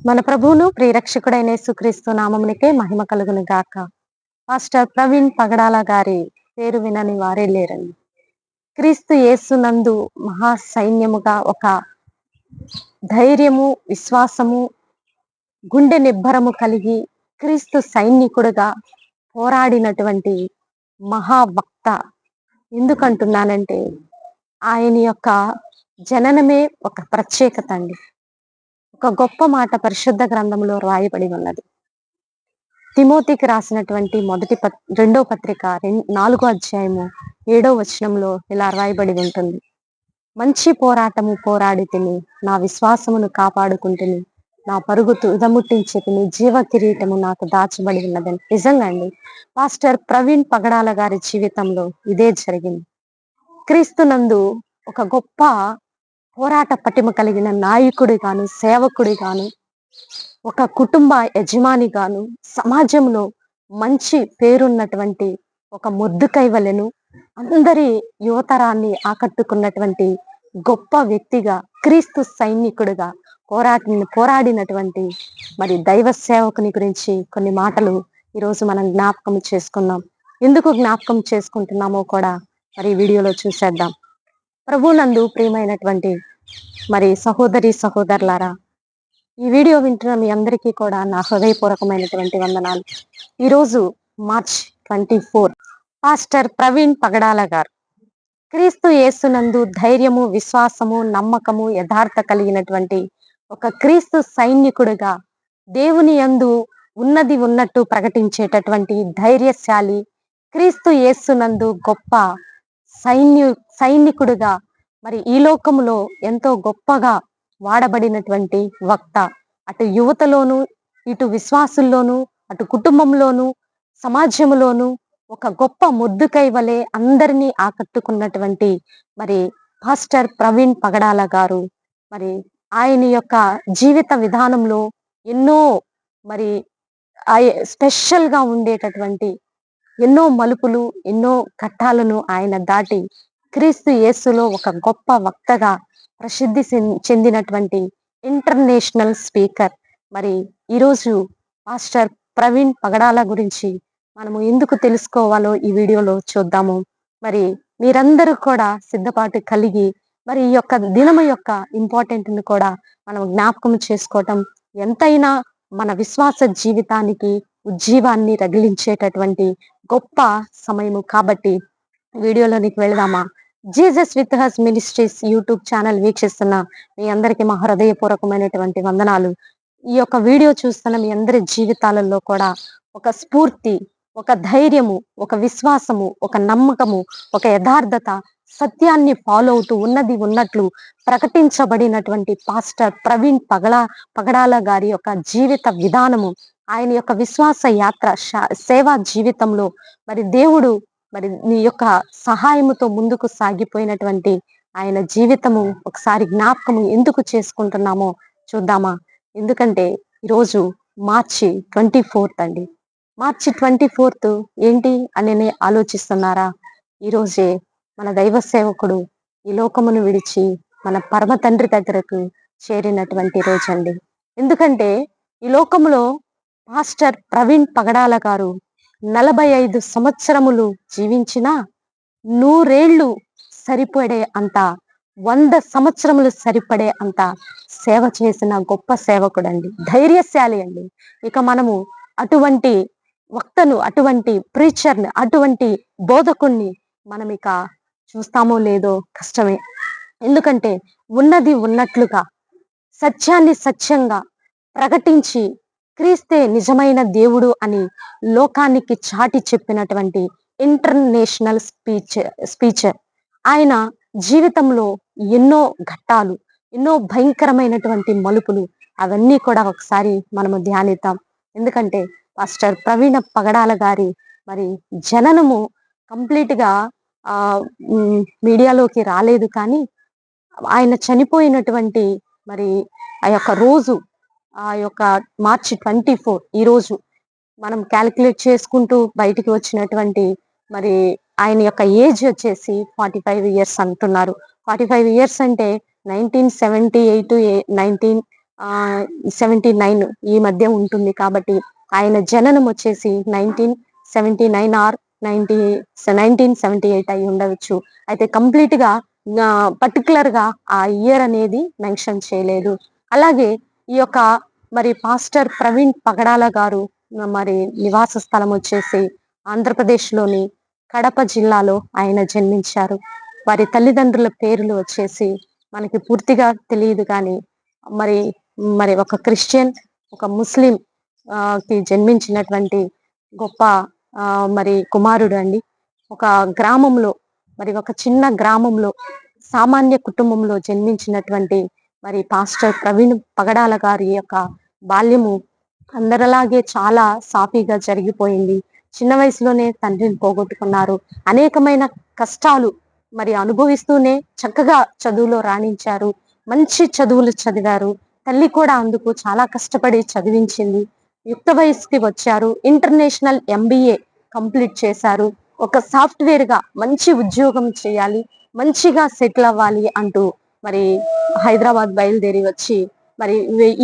మన ప్రభువును ప్రియరక్షకుడైన యేసుక్రీస్తు నామమునికే మహిమ కలుగును గాక. పాస్టర్ ప్రవీణ్ పగడాల గారి పేరు వినని వారే లేరండి. క్రీస్తు యేసునందు మహా సైన్యముగా ఒక ధైర్యము, విశ్వాసము, గుండె నిబ్బరము కలిగి క్రీస్తు సైనికుడుగా పోరాడినటువంటి మహావక్త. ఎందుకంటున్నానంటే ఆయన యొక్క జననమే ఒక ప్రత్యేకత అండి. ఒక గొప్ప మాట పరిశుద్ధ గ్రంథంలో రాయబడి ఉన్నది. తిమోతికి రాసినటువంటి రెండో పత్రిక 4వ అధ్యాయము 7వ వచనంలో ఇలా రాయబడి ఉంటుంది. మంచి పోరాటము పోరాడి తిని, నా విశ్వాసమును కాపాడుకుంటుని, నా పరుగు తుదముట్టించి తిని, జీవ కిరీటము నాకు దాచబడి ఉన్నదని. నిజంగా అండి, పాస్టర్ ప్రవీణ్ పగడాల గారి జీవితంలో ఇదే జరిగింది. క్రీస్తునందు ఒక గొప్ప పోరాట పటిమ కలిగిన నాయకుడిగాను, సేవకుడిగాను, ఒక కుటుంబ యజమానిగాను, సమాజంలో మంచి పేరున్నటువంటి ఒక మొద్దుకైవలెను అందరి యువతరాన్ని ఆకట్టుకున్నటువంటి గొప్ప వ్యక్తిగా, క్రీస్తు సైనికుడిగా పోరాడినటువంటి మరి దైవ సేవకుని గురించి కొన్ని మాటలు ఈరోజు మనం జ్ఞాపకం చేసుకున్నాం. ఎందుకు జ్ఞాపకం చేసుకుంటున్నామో కూడా మరి వీడియోలో చూసేద్దాం. ప్రభునందు ప్రియమైనటువంటి మరి సహోదరి సహోదరులారా, ఈ వీడియో వింటున్న మీ అందరికీ కూడా నా హృదయపూర్వకమైనటువంటి వందనాలు. ఈరోజు మార్చ్ 24 పాస్టర్ ప్రవీణ్ పగడాల గారు క్రీస్తు యేసునందు ధైర్యము, విశ్వాసము, నమ్మకము, యథార్థ కలిగినటువంటి ఒక క్రీస్తు సైనికుడిగా దేవుని యందు ఉన్నది ఉన్నట్టు ప్రకటించేటటువంటి ధైర్యశాలి, క్రీస్తు యేసునందు గొప్ప సైనికుడిగా మరి ఈ లోకములో ఎంతో గొప్పగా వాడబడినటువంటి వక్త. అటు యువతలోను, ఇటు విశ్వాసుల్లోను, అటు కుటుంబంలోను, సమాజంలోను ఒక గొప్ప ముద్దుకై వలె అందరినీ ఆకట్టుకున్నటువంటి మరి పాస్టర్ ప్రవీణ్ పగడాల గారు మరి ఆయన యొక్క జీవిత విధానంలో ఎన్నో మరి స్పెషల్ గా ఉండేటటువంటి ఎన్నో మలుపులు, ఎన్నో ఘట్టాలను ఆయన దాటి క్రీస్తు యేసులో ఒక గొప్ప వక్తగా ప్రసిద్ధి చెందినటువంటి ఇంటర్నేషనల్ స్పీకర్. మరి ఈరోజు మాస్టర్ ప్రవీణ్ పగడాల గురించి మనము ఎందుకు తెలుసుకోవాలో ఈ వీడియోలో చూద్దాము. మరి మీరందరూ కూడా సిద్ధపాటు కలిగి మరి ఈ యొక్క దినము యొక్క ఇంపార్టెంట్ ని కూడా మనం జ్ఞాపకం చేసుకోవటం ఎంతైనా మన విశ్వాస జీవితానికి ఉజ్జీవాన్ని రగిలించేటటువంటి గొప్ప సమయము కాబట్టి వీడియోలోనికి వెళదామా. Jesus with his ministries YouTube channel వీక్షిస్తున్న మీ అందరికీ మా హృదయపూర్వకమైనటువంటి వందనాలు. ఈ యొక్క వీడియో చూస్తున్న మీ అందరి జీవితాలలో కూడా ఒక స్ఫూర్తి, ఒక ధైర్యము, ఒక విశ్వాసము, ఒక నమ్మకము, ఒక యథార్థత, సత్యాన్ని ఫాలో అవుతూ ఉన్నది ఉన్నట్లు ప్రకటించబడినటువంటి పాస్టర్ ప్రవీణ్ పగడాల గారి యొక్క జీవిత విధానము, ఆయన యొక్క విశ్వాస యాత్ర, సేవా జీవితంలో మరి దేవుడు మరి నీ యొక్క సహాయముతో ముందుకు సాగిపోయినటువంటి ఆయన జీవితము ఒకసారి జ్ఞాపకము ఎందుకు చేసుకుంటున్నామో చూద్దామా. ఎందుకంటే ఈరోజు మార్చి 24 అండి. మార్చి 24 ఏంటి అని ఆలోచిస్తున్నారా? ఈరోజే మన దైవ సేవకుడు ఈ లోకమును విడిచి మన పరమ తండ్రి దగ్గరకు చేరినటువంటి రోజు అండి. ఎందుకంటే ఈ లోకములో పాస్టర్ ప్రవీణ్ పగడాల గారు 45 సంవత్సరములు జీవించిన 100 ఏళ్ళు సరిపడే అంత, 100 సంవత్సరములు సరిపడే అంత సేవ చేసిన గొప్ప సేవకుడండి, ధైర్యశాలి అండి. ఇక మనము అటువంటి వక్తను, అటువంటి ప్రీచర్ని, అటువంటి బోధకుణ్ణి మనం ఇక చూస్తామో లేదో కష్టమే. ఎందుకంటే ఉన్నది ఉన్నట్లుగా సత్యాన్ని సత్యంగా ప్రకటించి క్రీస్తే నిజమైన దేవుడు అని లోకానికి చాటి చెప్పినటువంటి ఇంటర్నేషనల్ స్పీచర్. ఆయన జీవితంలో ఎన్నో ఘట్టాలు, ఎన్నో భయంకరమైనటువంటి మలుపులు, అవన్నీ కూడా ఒకసారి మనము ధ్యానిద్దాం. ఎందుకంటే పాస్టర్ ప్రవీణ పగడాల గారి మరి జననము కంప్లీట్ గా మీడియాలోకి రాలేదు, కానీ ఆయన చనిపోయినటువంటి మరి ఆ యొక్క రోజు, ఆ యొక్క మార్చి 24 ఈ రోజు మనం క్యాలిక్యులేట్ చేసుకుంటూ బయటికి వచ్చినటువంటి మరి ఆయన యొక్క ఏజ్ వచ్చేసి 45 ఇయర్స్ అంటున్నారు. 45 ఇయర్స్ అంటే 1978 79 ఈ మధ్య ఉంటుంది. కాబట్టి ఆయన జననం వచ్చేసి 1979 ఆర్ 1978 అయి ఉండవచ్చు. అయితే కంప్లీట్ గా పర్టికులర్ గా ఆ ఇయర్ అనేది మెన్షన్ చేయలేదు. అలాగే ఈ యొక్క మరి పాస్టర్ ప్రవీణ్ పగడాల గారు మరి నివాస స్థలం వచ్చేసి ఆంధ్రప్రదేశ్ లోని కడప జిల్లాలో ఆయన జన్మించారు. వారి తల్లిదండ్రుల పేర్లు వచ్చేసి మనకి పూర్తిగా తెలియదు కానీ మరి మరి ఒక క్రిస్టియన్, ఒక ముస్లిం కి జన్మించినటువంటి గొప్ప మరి కుమారుడు అండి. ఒక గ్రామంలో, మరి ఒక చిన్న గ్రామంలో, సామాన్య కుటుంబంలో జన్మించినటువంటి మరి పాస్టర్ ప్రవీణ్ పగడాల గారి యొక్క బాల్యము అందరిలాగే చాలా సాఫీగా జరిగిపోయింది. చిన్న వయసులోనే తండ్రిని పోగొట్టుకున్నారు. అనేకమైన కష్టాలు మరి అనుభవిస్తూనే చక్కగా చదువులో రాణించారు. మంచి చదువులు చదివారు. తల్లి కూడా అందుకు చాలా కష్టపడి చదివించింది. యుక్త వయసుకి వచ్చారు. ఇంటర్నేషనల్ MBA కంప్లీట్ చేశారు. ఒక సాఫ్ట్వేర్ గా మంచి ఉద్యోగం చేయాలి, మంచిగా సెటిల్ అవ్వాలి అంటూ మరి హైదరాబాద్ బయలుదేరి వచ్చి మరి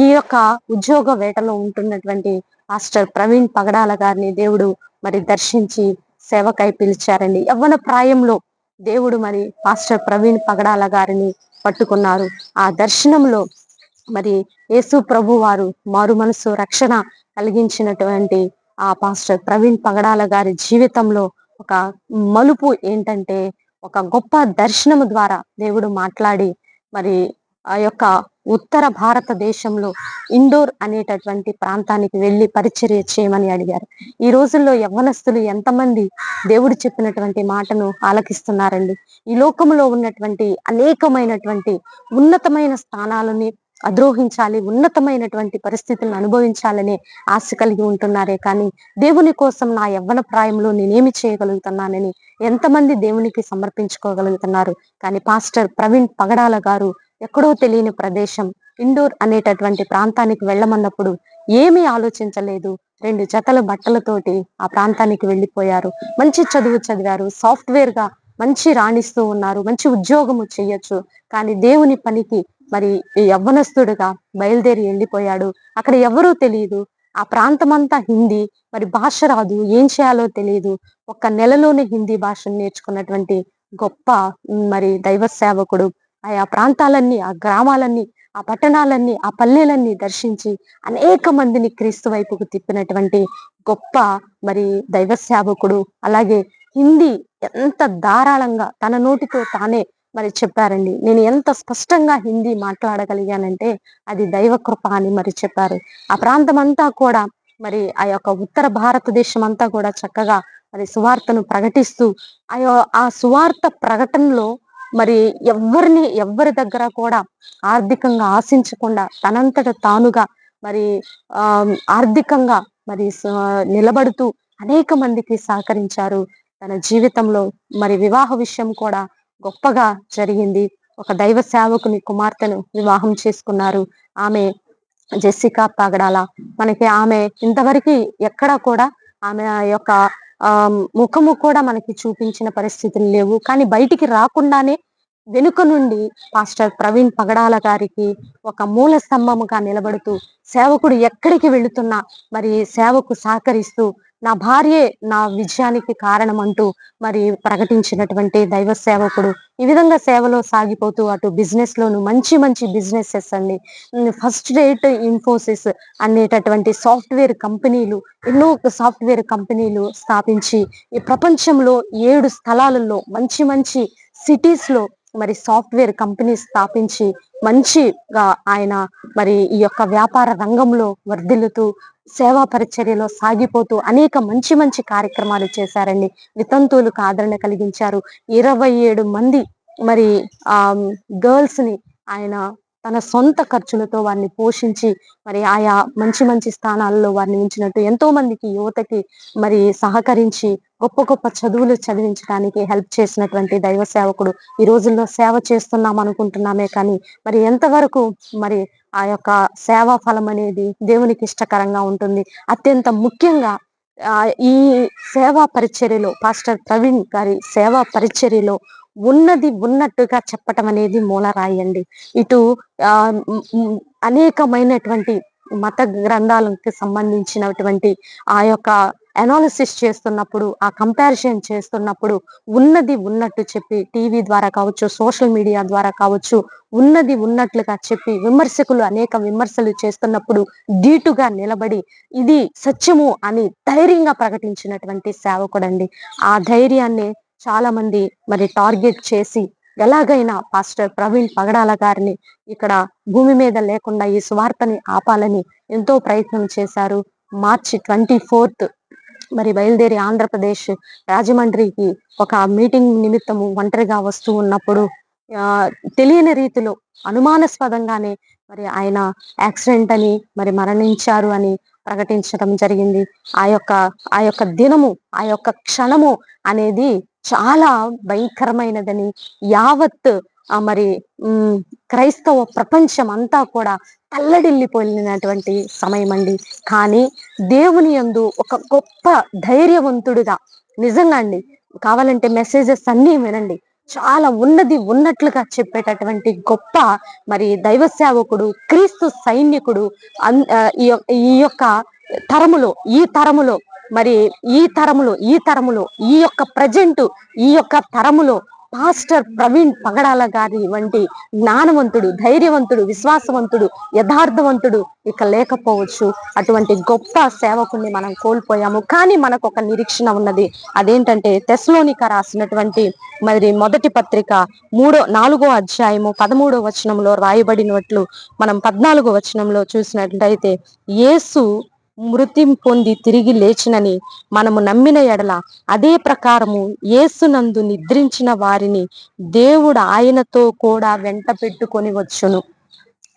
ఈ యొక్క ఉద్యోగ వేటలో ఉంటున్నటువంటి మాస్టర్ ప్రవీణ్ పగడాల గారిని దేవుడు మరి దర్శించి సేవకై పిలిచారండి. యవ్వన ప్రాయంలో దేవుడు మరి మాస్టర్ ప్రవీణ్ పగడాల గారిని పట్టుకున్నారు. ఆ దర్శనంలో మరి యేసు ప్రభు వారు మారు మనసు రక్షణ కలిగించినటువంటి ఆ పాస్టర్ ప్రవీణ్ పగడాల గారి జీవితంలో ఒక మలుపు ఏంటంటే, ఒక గొప్ప దర్శనము ద్వారా దేవుడు మాట్లాడి మరి ఆ యొక్క ఉత్తర భారతదేశంలో ఇండోర్ అనేటటువంటి ప్రాంతానికి వెళ్ళి పరిచర్య చేయమని అడిగారు. ఈ రోజుల్లో యవ్వనస్తులు ఎంతమంది దేవుడు చెప్పినటువంటి మాటను ఆలకిస్తున్నారండి? ఈ లోకంలో ఉన్నటువంటి అనేకమైనటువంటి ఉన్నతమైన స్థానాలని అద్రోహించాలి, ఉన్నతమైనటువంటి పరిస్థితులను అనుభవించాలనే ఆశ కలిగి ఉంటున్నారే కానీ దేవుని కోసం నా యవ్వన ప్రాయంలో నేనేమి చేయగలుగుతున్నానని ఎంతమంది దేవునికి సమర్పించుకోగలుగుతున్నారు? కానీ పాస్టర్ ప్రవీణ్ పగడాల గారు ఎక్కడో తెలియని ప్రదేశం ఇండోర్ అనేటటువంటి ప్రాంతానికి వెళ్ళమన్నప్పుడు ఏమీ ఆలోచించలేదు. 2 జతల బట్టలతోటి ఆ ప్రాంతానికి వెళ్ళిపోయారు. మంచి చదువు చదివారు. సాఫ్ట్వేర్ గా మంచి రాణిస్తూ ఉన్నారు. మంచి ఉద్యోగము చెయ్యొచ్చు. కానీ దేవుని పనికి మరి ఈ యవ్వనస్తుడుగా బయలుదేరి వెళ్ళిపోయాడు. అక్కడ ఎవరూ తెలియదు. ఆ ప్రాంతమంతా హిందీ, మరి భాష రాదు, ఏం చేయాలో తెలియదు. ఒక్క నెలలోనే హిందీ భాషను నేర్చుకున్నటువంటి గొప్ప మరి దైవ సేవకుడు. ఆయా ప్రాంతాలన్నీ, ఆ గ్రామాలన్నీ, ఆ పట్టణాలన్నీ, ఆ పల్లెలన్నీ దర్శించి అనేక మందిని క్రీస్తు వైపుకు తిప్పినటువంటి గొప్ప మరి దైవ సేవకుడు. అలాగే హిందీ ఎంత ధారాళంగా తన నోటితో తానే మరి చెప్పారండి. నేను ఎంత స్పష్టంగా హిందీ మాట్లాడగలిగానంటే అది దైవ కృప అని మరి చెప్పారు. ఆ ప్రాంతం అంతా కూడా మరి ఆ యొక్క ఉత్తర భారతదేశం అంతా కూడా చక్కగా మరి సువార్తను ప్రకటిస్తూ ఆ సువార్త ప్రకటనలో మరి ఎవ్వరి దగ్గర కూడా ఆర్థికంగా ఆశించకుండా తనంతట తానుగా మరి ఆ ఆర్థికంగా మరి నిలబడుతూ అనేక మందికి సహకరించారు. తన జీవితంలో మరి వివాహ విషయం కూడా గొప్పగా జరిగింది. ఒక దైవ సేవకుని కుమార్తెను వివాహం చేసుకున్నారు. ఆమె జెస్సికా పగడాల. మనకి ఆమె ఇంతవరకు ఎక్కడ కూడా ఆమె యొక్క ముఖము కూడా మనకి చూపించిన పరిస్థితులు లేవు. కానీ బయటికి రాకుండానే వెనుక నుండి పాస్టర్ ప్రవీణ్ పగడాల గారికి ఒక మూల స్తంభముగా నిలబడుతూ సేవకుడు ఎక్కడికి వెళుతున్నా మరి సేవకు సహకరిస్తూ నా భార్యే నా విజయానికి కారణం అంటూ మరి ప్రకటించినటువంటి దైవ సేవకుడు. ఈ విధంగా సేవలో సాగిపోతూ అటు బిజినెస్ లోను మంచి మంచి బిజినెసెస్ అండి. ఫస్ట్ రేట్ ఇన్ఫోసిస్ అనేటటువంటి సాఫ్ట్వేర్ కంపెనీలు, ఎన్నో సాఫ్ట్వేర్ కంపెనీలు స్థాపించి ఈ ప్రపంచంలో 7 స్థలాలలో మంచి మంచి సిటీస్ లో మరి సాఫ్ట్వేర్ కంపెనీ స్థాపించి మంచిగా ఆయన మరి ఈ యొక్క వ్యాపార రంగంలో వర్ధిల్లుతూ సేవా పరిచర్యలో సాగిపోతూ అనేక మంచి మంచి కార్యక్రమాలు చేశారండి. వితంతువులకు ఆదరణ కలిగించారు. 27 మంది మరి గర్ల్స్ ని ఆయన తన సొంత ఖర్చులతో వారిని పోషించి మరి ఆయా మంచి మంచి స్థానాల్లో వారిని ఉంచినట్టు ఎంతో మందికి యువతకి మరి సహకరించి గొప్ప గొప్ప చదువులు చదివించడానికి హెల్ప్ చేసినటువంటి దైవ సేవకుడు. ఈ రోజుల్లో సేవ చేస్తున్నాం అనుకుంటున్నామే కానీ మరి ఎంతవరకు మరి ఆ యొక్క సేవా ఫలం అనేది దేవునికి ఇష్టకరంగా ఉంటుంది. అత్యంత ముఖ్యంగా ఈ సేవా పరిచర్యలో పాస్టర్ ప్రవీణ్ గారి సేవా పరిచర్యలో ఉన్నది ఉన్నట్టుగా చెప్పటం అనేది మూలరాయి అండి. ఇటు ఆహ్, హ్మ్, హ్మ్, అనేకమైనటువంటి మత గ్రంథాలకు సంబంధించినటువంటి ఆ యొక్క అనాలిసిస్ చేస్తున్నప్పుడు, ఆ కంపారిజన్ చేస్తున్నప్పుడు ఉన్నది ఉన్నట్టు చెప్పి టీవీ ద్వారా కావచ్చు, సోషల్ మీడియా ద్వారా కావచ్చు, ఉన్నది ఉన్నట్లుగా చెప్పి విమర్శకులు అనేక విమర్శలు చేస్తున్నప్పుడు ధీటుగా నిలబడి ఇది సత్యము అని ధైర్యంగా ప్రకటించినటువంటి సేవకుడండి. ఆ ధైర్యాన్ని చాలా మంది మరి టార్గెట్ చేసి ఎలాగైనా పాస్టర్ ప్రవీణ్ పగడాల గారిని ఇక్కడ భూమి మీద లేకుండా ఈ సువార్తని ఆపాలని ఎంతో ప్రయత్నం చేశారు. మార్చి 24థ్ మరి బయలుదేరి ఆంధ్రప్రదేశ్ రాజమండ్రికి ఒక మీటింగ్ నిమిత్తము ఒంటరిగా వస్తూ ఉన్నప్పుడు ఆహ్, తెలియని రీతిలో అనుమానాస్పదంగానే మరి ఆయన యాక్సిడెంట్ అని మరి మరణించారు అని ప్రకటించడం జరిగింది. ఆ యొక్క ఆ యొక్క దినము, ఆ యొక్క క్షణము అనేది చాలా భయంకరమైనదని యావత్ మరి హ్మ్, క్రైస్తవ ప్రపంచం అంతా కూడా తల్లడిల్లిపోయినటువంటి సమయమండి. కానీ దేవుని యందు ఒక గొప్ప ధైర్యవంతుడిగా నిజంగా అండి. కావాలంటే మెసేజెస్ అన్నీ వినండి. చాలా ఉన్నది ఉన్నట్లుగా చెప్పేటటువంటి గొప్ప మరి దైవ సేవకుడు, క్రీస్తు సైనికుడు ఈ యొక్క తరములో, ఈ తరములో మరి ఈ తరములో ఈ యొక్క ప్రెజెంట్ ఈ యొక్క తరములో పాస్టర్ ప్రవీణ్ పగడాల గారి వంటి జ్ఞానవంతుడు, ధైర్యవంతుడు, విశ్వాసవంతుడు, యథార్థవంతుడు ఇక లేకపోవచ్చు. అటువంటి గొప్ప సేవకుడిని మనం కోల్పోయాము. కానీ మనకొక నిరీక్షణ ఉన్నది. అదేంటంటే తెస్సలోనిక రాసినటువంటి మరి మొదటి పత్రిక 4వ అధ్యాయము 13వ వచనంలో రాయబడినట్లు మనం 14వ వచనంలో చూసినట్లయితే యేసు మృతి పొంది తిరిగి లేచినని మనము నమ్మిన ఎడల అదే ప్రకారము యేసునందు నిద్రించిన వారిని దేవుడు ఆయనతో కూడా వెంట పెట్టుకొని వచ్చును.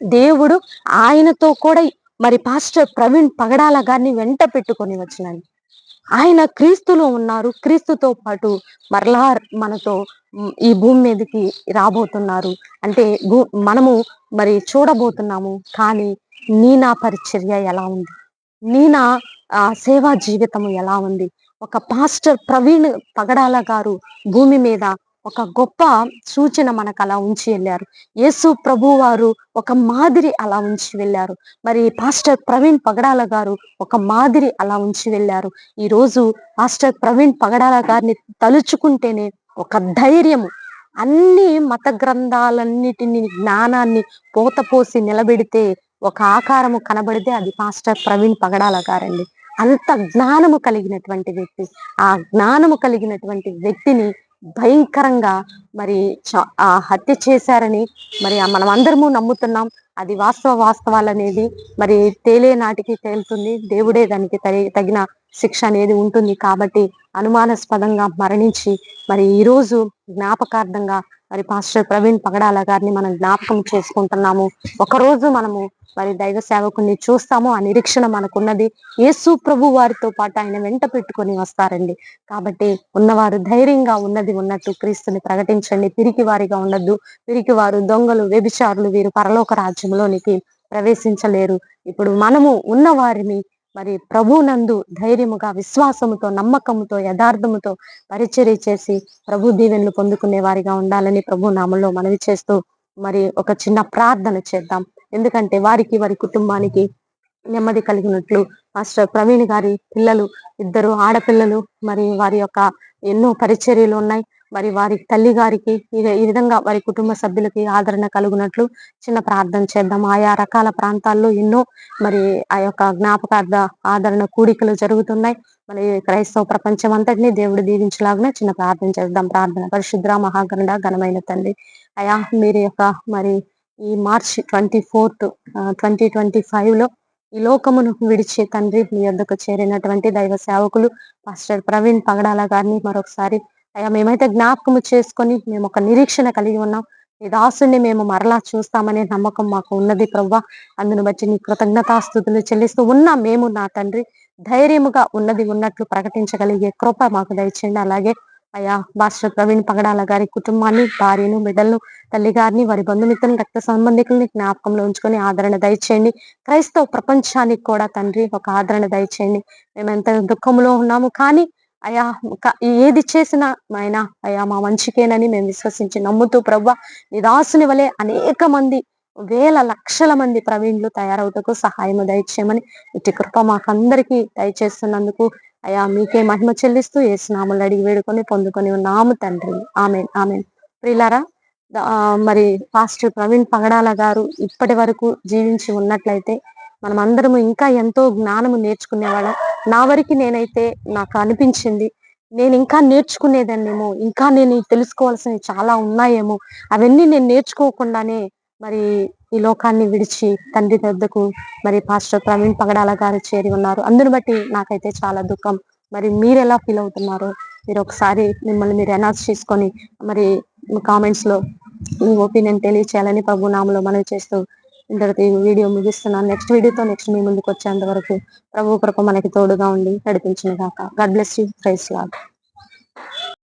దేవుడు ఆయనతో కూడా మరి పాస్టర్ ప్రవీణ్ పగడాల గారిని వెంట పెట్టుకొని వచ్చునని. ఆయన క్రీస్తులో ఉన్నారు. క్రీస్తుతో పాటు మరలా మనతో ఈ భూమి మీదకి రాబోతున్నారు. అంటే మనము మరి చూడబోతున్నాము. కానీ నా పరిచర్య ఎలా ఉంది? నా సేవా జీవితము ఎలా ఉంది? ఒక పాస్టర్ ప్రవీణ్ పగడాల గారు భూమి మీద ఒక గొప్ప సూచన మనకు అలా ఉంచి వెళ్ళారు. యేసు ప్రభు వారు ఒక మాదిరి అలా ఉంచి వెళ్ళారు. మరి పాస్టర్ ప్రవీణ్ పగడాల గారు ఒక మాదిరి అలా ఉంచి వెళ్ళారు. ఈరోజు పాస్టర్ ప్రవీణ్ పగడాల గారిని తలుచుకుంటేనే ఒక ధైర్యము, అన్ని మత గ్రంథాలన్నిటిని జ్ఞానాన్ని పోతపోసి నిలబెడితే ఒక ఆకారము కనబడితే అది పాస్టర్ ప్రవీణ్ పగడాల గారండి. అంత జ్ఞానము కలిగినటువంటి వ్యక్తి. ఆ జ్ఞానము కలిగినటువంటి వ్యక్తిని భయంకరంగా మరి హత్య చేశారని మరి మనం అందరము నమ్ముతున్నాం. అది వాస్తవాలనేది మరి తేలే నాటికి తేలుతుంది. దేవుడే దానికి తగిన శిక్ష అనేది ఉంటుంది. కాబట్టి అనుమానాస్పదంగా మరణించి మరి ఈరోజు జ్ఞాపకార్థంగా మరి పాస్టర్ ప్రవీణ్ పగడాల గారిని మనం జ్ఞాపకం చేసుకుంటున్నాము. ఒకరోజు మనము మరి దైవ సేవకుని చూస్తాము. ఆ నిరీక్షణ మనకున్నది. యేసు ప్రభు వారితో పాటు ఆయన వెంట పెట్టుకొని వస్తారండి. కాబట్టి ఉన్నవారు ధైర్యంగా ఉన్నది ఉన్నట్టు క్రీస్తుని ప్రకటించండి. పిరికి వారిగా ఉండద్దు. పిరికి వారు, దొంగలు, వ్యభిచారులు వీరు పరలోక రాజ్యంలోనికి ప్రవేశించలేరు. ఇప్పుడు మనము ఉన్న వారిని మరి ప్రభునందు ధైర్యముగా, విశ్వాసముతో, నమ్మకముతో, యథార్థముతో పరిచర్య చేసి ప్రభు దీవెనలు పొందుకునే వారిగా ఉండాలని ప్రభు నామంలో మనవి చేస్తూ మరి ఒక చిన్న ప్రార్థన చేద్దాం. ఎందుకంటే వారికి, వారి కుటుంబానికి నెమ్మది కలిగినట్లు మాస్టర్ ప్రవీణ్ గారి పిల్లలు, ఇద్దరు ఆడపిల్లలు, మరి వారి యొక్క ఎన్నో పరిచర్యలు ఉన్నాయి. మరి వారి తల్లి గారికి ఈ విధంగా వారి కుటుంబ సభ్యులకి ఆదరణ కలుగునట్లు చిన్న ప్రార్థన చేద్దాం. ఆయా రకాల ప్రాంతాల్లో ఎన్నో మరి ఆ యొక్క జ్ఞాపకార్థ ఆదరణ కూడికలు జరుగుతున్నాయి. మరి క్రైస్తవ ప్రపంచం అంతటినీ దేవుడు దీవించలాగున చిన్న ప్రార్థన చేద్దాం. ప్రార్థన. పరిశుద్ర మహాగరుడ ఘనమైన తండ్రి, అయా మీరు యొక్క మరి ఈ మార్చ్ 24th 2025లో ఈ లోకమును విడిచి తండ్రి మీ యొద్దకు చేరినటువంటి దైవ సేవకులు పాస్టర్ ప్రవీణ్ పగడాల గారిని మరొకసారి అయ్యా మేమైతే జ్ఞాపకము చేసుకొని మేము ఒక నిరీక్షణ కలిగి ఉన్నాం. ఈ దాసుని మేము మరలా చూస్తామనే నమ్మకం మాకు ఉన్నది ప్రవ్వా. అందును బట్టి నీ కృతజ్ఞతాస్తుతులు చెల్లిస్తూ ఉన్నాం. మేము నా తండ్రి ధైర్యముగా ఉన్నది ఉన్నట్లు ప్రకటించగలిగే కృప మాకు దయచేయండి. అలాగే అయ్యా పాస్టర్ ప్రవీణ్ పగడాల గారి కుటుంబాన్ని, భార్యను, బిడ్డలను, తల్లి గారిని, వారి బంధుమిత్రులను, రక్త సంబంధికుల్ని జ్ఞాపకంలో ఉంచుకొని ఆదరణ దయచేయండి. క్రైస్తవ ప్రపంచానికి కూడా తండ్రి ఒక ఆదరణ దయచేయండి. మేము ఎంత దుఃఖంలో ఉన్నాము కానీ అయ్యా ఏది చేసినా ఆయన అయ్యా మా మంచికేనని మేము విశ్వసించి నమ్ముతూ ప్రభా నీ దాసుని వలె అనేక మంది వేల లక్షల మంది ప్రవీణులు తయారవుటకు సహాయము దయచేయమని ఇటు కృప మాకందరికీ దయచేస్తున్నందుకు అయ్యా మీకే మహిమ చెల్లిస్తూ ఏసునామములో అడిగి వేడుకొని పొందుకొని ఉన్నాము తండ్రి. Amen amen. ప్రియులారా, మరి పాస్టర్ ప్రవీణ్ పగడాల గారు ఇప్పటి వరకు జీవించి ఉన్నట్లయితే మనం అందరము ఇంకా ఎంతో జ్ఞానము నేర్చుకునేవాళ్ళం. నా వరకు నేనైతే నాకు అనిపించింది నేను ఇంకా నేర్చుకునేదాన్నేమో, ఇంకా నేను తెలుసుకోవాల్సినవి చాలా ఉన్నాయేమో, అవన్నీ నేను నేర్చుకోకుండానే మరి ఈ లోకాన్ని విడిచి తండ్రి వద్దకు మరి పాస్టర్ ప్రవీణ్ పగడాల గారు చేరి ఉన్నారు. అందుని బట్టి నాకైతే చాలా దుఃఖం. మరి మీరు ఎలా ఫీల్ అవుతున్నారో మీరు ఒకసారి మిమ్మల్ని మీరు అనౌన్స్ చేసుకొని మరి కామెంట్స్ లో మీ ఒపీనియన్ తెలియచేయాలని ప్రభు నామములో మనవి చేస్తూ ఇంతటితో ఈ వీడియో ముగిస్తున్నాను. నెక్స్ట్ వీడియోతో నెక్స్ట్ మీ ముందుకు వచ్చేంత వరకు ప్రభు కృప మనకి తోడుగా ఉండి నడిపించును గాక. God bless you. Praise lord.